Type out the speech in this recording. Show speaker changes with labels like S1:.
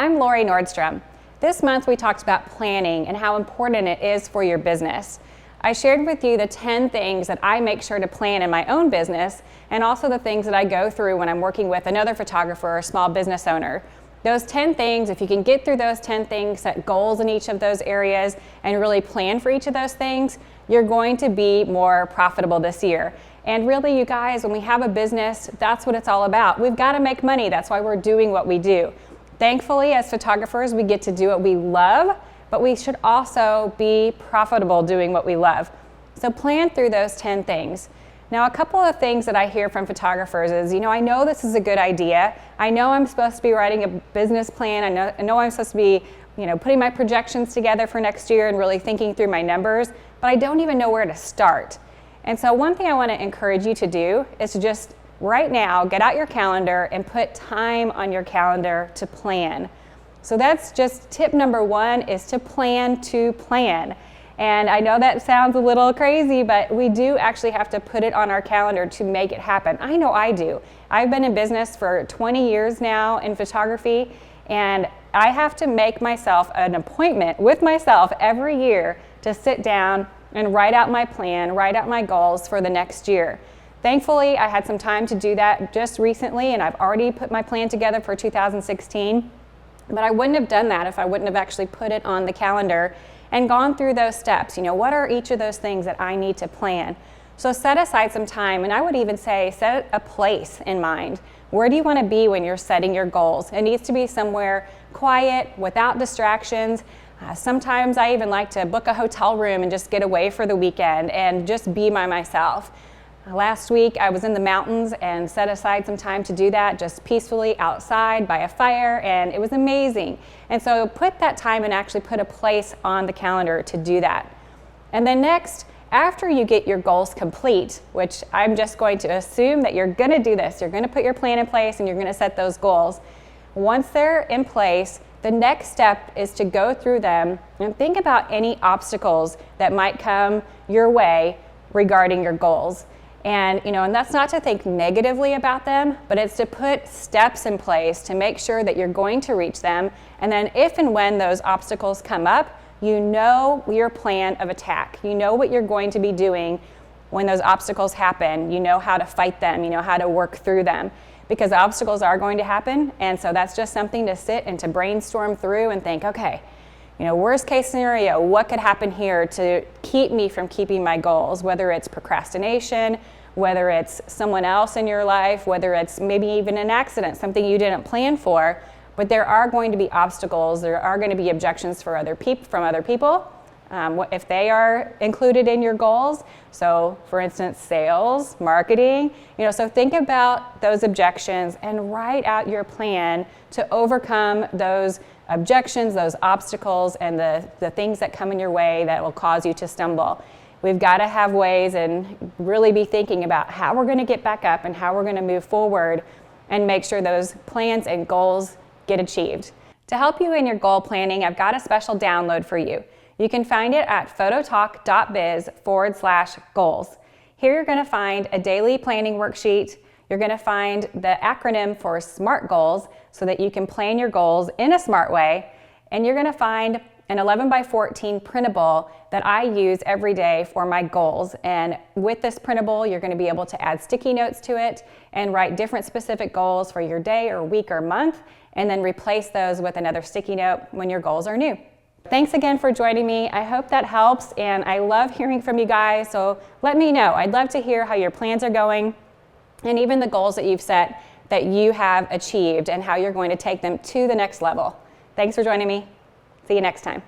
S1: I'm Lori Nordstrom. This month we talked about planning and how important it is for your business. I shared with you the 10 things that I make sure to plan in my own business, and also the things that I go through when I'm working with another photographer or small business owner. Those 10 things, if you can get through those 10 things, set goals in each of those areas, and really plan for each of those things, you're going to be more profitable this year. And really, you guys, when we have a business, that's what it's all about. We've got to make money. That's why we're doing what we do. Thankfully, as photographers, we get to do what we love, but we should also be profitable doing what we love. So plan through those 10 things. Now, a couple of things that I hear from photographers is, I know this is a good idea. I know I'm supposed to be writing a business plan. I know I'm supposed to be, putting my projections together for next year and really thinking through my numbers, but I don't even know where to start. And so one thing I want to encourage you to do is to just right now get out your calendar and put time on your calendar to plan. So that's just tip number one, is to plan to plan. And I know that sounds a little crazy, but we do actually have to put it on our calendar to make it happen. I know I do. I've been in business for 20 years now in photography, and I have to make myself an appointment with myself every year to sit down and write out my plan, write out my goals for the next year. Thankfully, I had some time to do that just recently, and I've already put my plan together for 2016. But I wouldn't have done that if I wouldn't have actually put it on the calendar and gone through those steps. What are each of those things that I need to plan? So set aside some time, and I would even say set a place in mind. Where do you want to be when you're setting your goals? It needs to be somewhere quiet, without distractions. Sometimes I even like to book a hotel room and just get away for the weekend and just be by myself. Last week I was in the mountains and set aside some time to do that, just peacefully outside by a fire, and it was amazing. And so put that time and actually put a place on the calendar to do that. And then next, after you get your goals complete, which I'm just going to assume that you're going to do this, you're going to put your plan in place and you're going to set those goals. Once they're in place, the next step is to go through them and think about any obstacles that might come your way regarding your goals. And that's not to think negatively about them, but it's to put steps in place to make sure that you're going to reach them. And then if and when those obstacles come up, you know your plan of attack. You know what you're going to be doing when those obstacles happen. You know how to fight them. You know how to work through them, because obstacles are going to happen. And so that's just something to sit and to brainstorm through and think, okay, worst case scenario, what could happen here to keep me from keeping my goals, whether it's procrastination, whether it's someone else in your life, whether it's maybe even an accident, something you didn't plan for, but there are going to be obstacles, there are going to be objections from other people, if they are included in your goals. So for instance, sales, marketing, so think about those objections and write out your plan to overcome those objections, those obstacles, and the things that come in your way that will cause you to stumble. We've got to have ways and really be thinking about how we're going to get back up and how we're going to move forward and make sure those plans and goals get achieved. To help you in your goal planning, I've got a special download for you. You can find it at phototalk.biz/goals. Here you're going to find a daily planning worksheet. You're going to find the acronym for SMART goals so that you can plan your goals in a smart way. And you're going to find an 11x14 printable that I use every day for my goals. And with this printable, you're going to be able to add sticky notes to it and write different specific goals for your day or week or month, and then replace those with another sticky note when your goals are new. Thanks again for joining me. I hope that helps, and I love hearing from you guys, so let me know. I'd love to hear how your plans are going and even the goals that you've set that you have achieved and how you're going to take them to the next level. Thanks for joining me. See you next time.